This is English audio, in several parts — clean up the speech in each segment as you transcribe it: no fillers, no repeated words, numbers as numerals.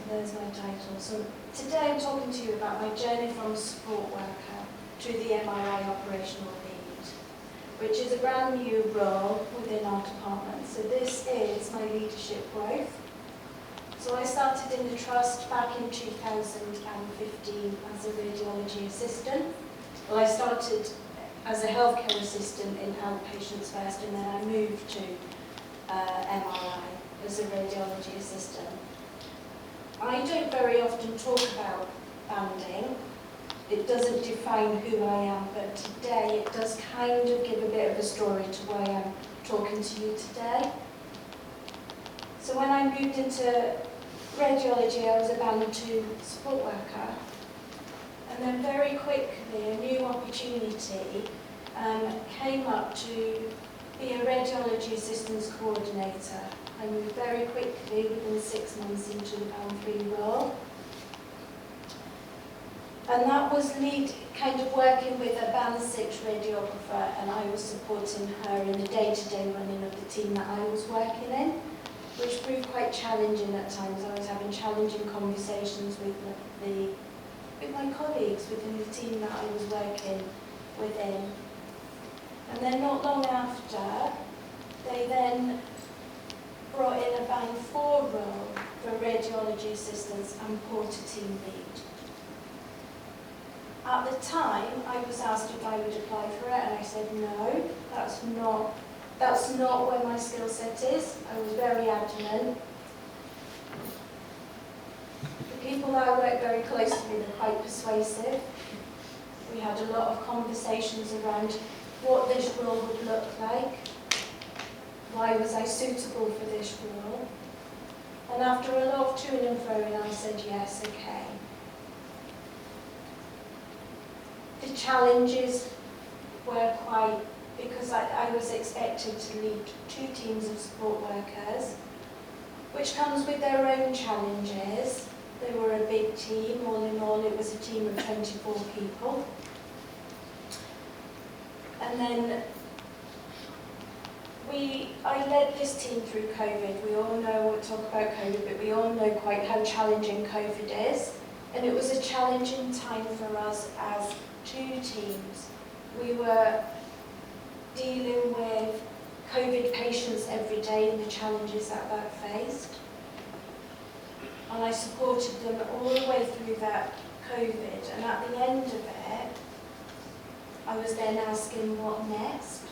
there's my title. So today I'm talking to you about my journey from support worker to the MRI operational lead, which is a brand new role within our department. So this is my leadership growth. So I started in the trust back in 2015 as a radiology assistant. Well, I started as a healthcare assistant in outpatients first, and then I moved to MRI as a radiology assistant. I don't very often talk about banding. It doesn't define who I am, but today it does kind of give a bit of a story to why I'm talking to you today. So when I moved into radiology, I was a band 2 support worker. And then very quickly, a new opportunity came up to be a radiology assistance coordinator. I moved very quickly, within 6 months, into the band 3 role. And that was kind of working with a band 6 radiographer, and I was supporting her in the day-to-day running of the team that I was working in, which proved quite challenging at times. I was having challenging conversations with my colleagues within the team that I was working within. And then not long after, they then brought in a band 4 role for radiology assistants and porter team lead. At the time, I was asked if I would apply for it, and I said no, that's not where my skill set is. I was very adamant. The people that I work very closely with are quite persuasive. We had a lot of conversations around what this role would look like. Why was I suitable for this role? And after a lot of to-ing and fro-ing, I said yes, okay. The challenges were quite, because I was expected to lead 2 teams of support workers, which comes with their own challenges. They were a big team. All in all, it was a team of 24 people. And then I led this team through COVID. We all know, we'll talk about COVID, but we all know quite how challenging COVID is. And it was a challenging time for us as 2 teams. We were dealing with COVID patients every day and the challenges that faced. And I supported them all the way through that COVID. And at the end of it, I was then asking what next.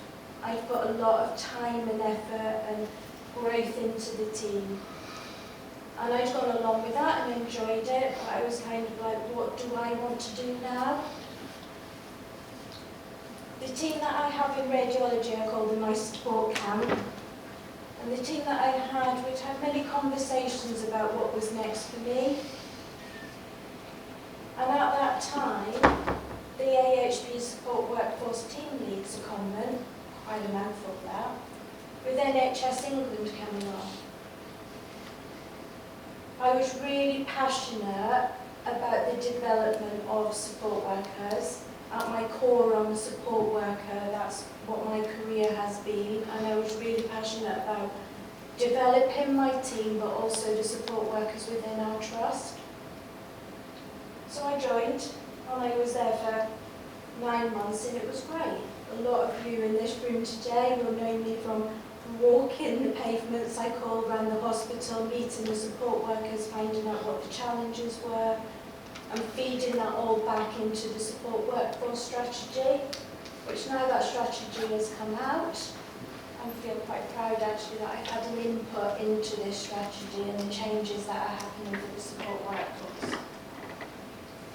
I've got a lot of time and effort and growth into the team. And I'd gone along with that and enjoyed it, but I was kind of like, what do I want to do now? The team that I have in radiology, I call them my support camp. And the team that I had, we'd had many conversations about what was next for me. And at that time, the AHP support workforce team lead secondment, quite a mouthful that, with NHS England coming on. I was really passionate about the development of support workers. At my core, I'm a support worker. That's what my career has been. And I was really passionate about developing my team, but also the support workers within our trust. So I joined, and I was there for 9 months, and it was great. A lot of you in this room today will know me from walking the pavements I call around the hospital, meeting the support workers, finding out what the challenges were, and feeding that all back into the support workforce strategy, which now that strategy has come out, I feel quite proud actually that I've had an input into this strategy and the changes that are happening for the support workforce.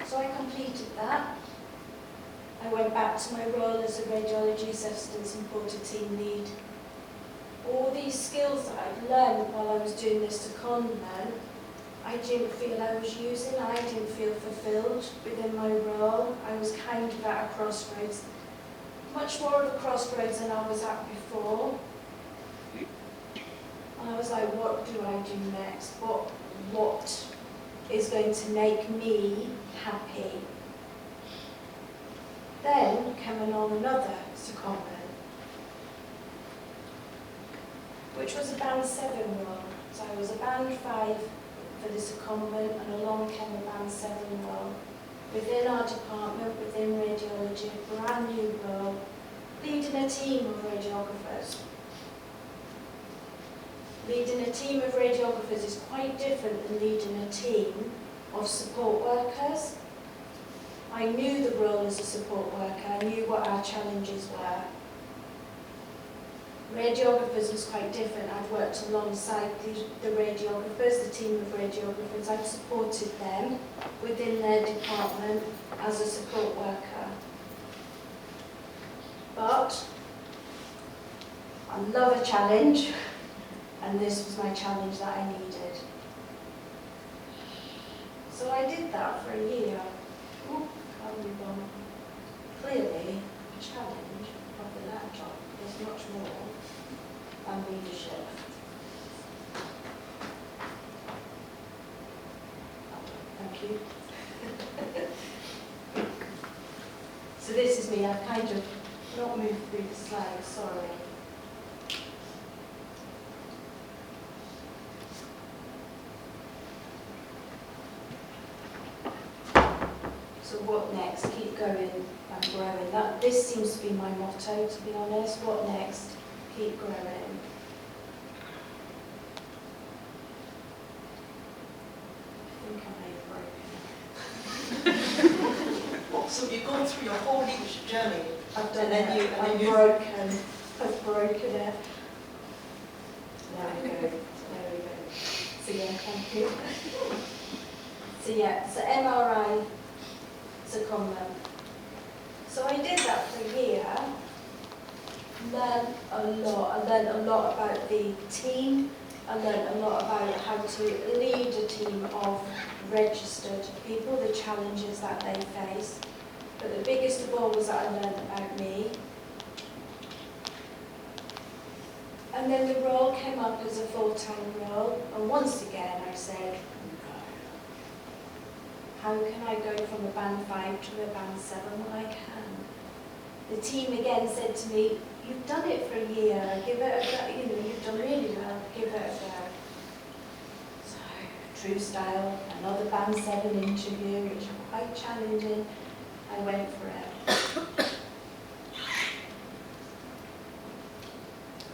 So I completed that. I went back to my role as a radiology assistant and porter team lead. All these skills that I'd learned while I was doing this secondment, I didn't feel I was using. I didn't feel fulfilled within my role. I was kind of at a crossroads, much more of a crossroads than I was at before. And I was like, what do I do next? What is going to make me happy? Then came along another secondment, which was a band 7 role. So I was a band 5 for the secondment, and along came a Band 7 role. Within our department, within radiology, a brand new role, leading a team of radiographers. Leading a team of radiographers is quite different than leading a team of support workers. I knew the role as a support worker, I knew what our challenges were. Radiographers was quite different. I'd worked alongside the radiographers, the team of radiographers. I'd supported them within their department as a support worker. But I love a challenge, and this was my challenge that I needed. So I did that for a year. Ooh, clearly, a challenge of the laptop is much more than leadership. Thank you. So this is me. I've kind of not moved through the slides, sorry. So what next? Keep going and growing. This seems to be my motto, to be honest. What next? Keep growing. I think I may have broken. So you've gone through your whole leadership journey. I've done it. I've broken it. There we go. There we go. So yeah, thank you. So yeah, so MRI secondment. So I did that for a year. Learned a lot. I learned a lot about the team. I learned a lot about how to lead a team of registered people, the challenges that they face. But the biggest of all was that I learned about me. And then the role came up as a full-time role, and once again I said, no. How can I go from a Band 5 to a Band 7? Well, I can. The team again said to me, you've done it for a year, give it a go, you've done really well, give it a go. So, true style, another Band 7 interview, which was quite challenging. I went for it.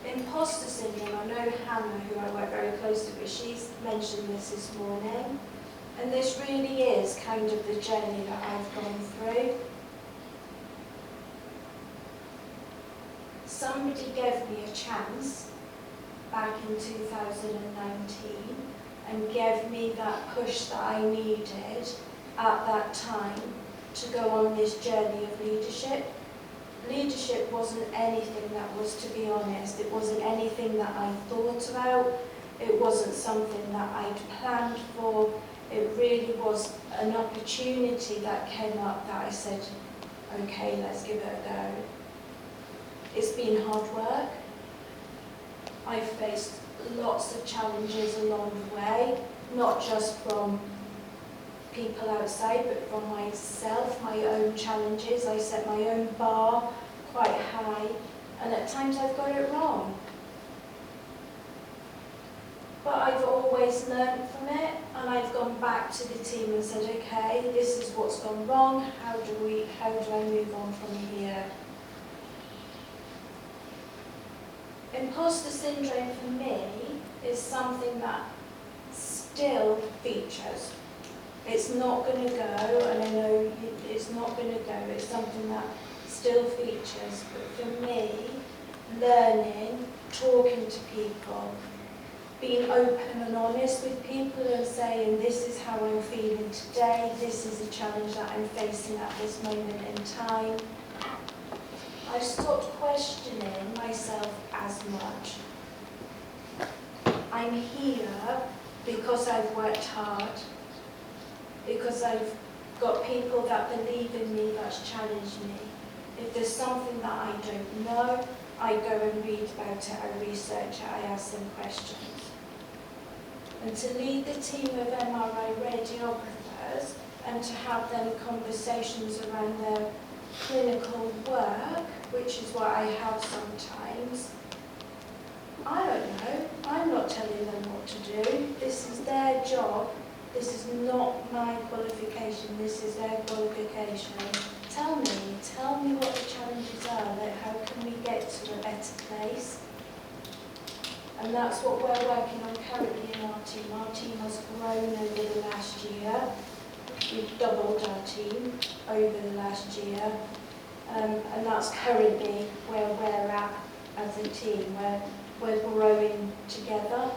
Imposter syndrome, I know Hannah, who I work very closely with, she's mentioned this morning. And this really is kind of the journey that I've gone through. Somebody gave me a chance back in 2019 and gave me that push that I needed at that time to go on this journey of leadership. Leadership wasn't anything that was, to be honest, it wasn't anything that I thought about. It wasn't something that I'd planned for. It really was an opportunity that came up that I said, okay, let's give it a go. It's been hard work. I've faced lots of challenges along the way, not just from people outside, but from myself, my own challenges. I set my own bar quite high, and at times I've got it wrong. But I've always learned from it, and I've gone back to the team and said, okay, this is what's gone wrong, how do I move on from here? Imposter syndrome for me is something that still features. It's not going to go, and I know it's not going to go, it's something that still features. But for me, learning, talking to people, being open and honest with people and saying, this is how I'm feeling today, this is a challenge that I'm facing at this moment in time. I've stopped questioning myself as much. I'm here because I've worked hard, because I've got people that believe in me, that's challenged me. If there's something that I don't know, I go and read about it, I research it, I ask them questions. And to lead the team of MRI radiographers and to have them conversations around their clinical work, which is what I have sometimes, I don't know, I'm not telling them what to do. This is their job This is not my qualification, this is their qualification. Tell me what the challenges are, like how can we get to a better place? And that's what we're working on currently in our team. Our team has grown over the last year. We've doubled our team over the last year. And that's currently where we're at as a team, where we're growing together.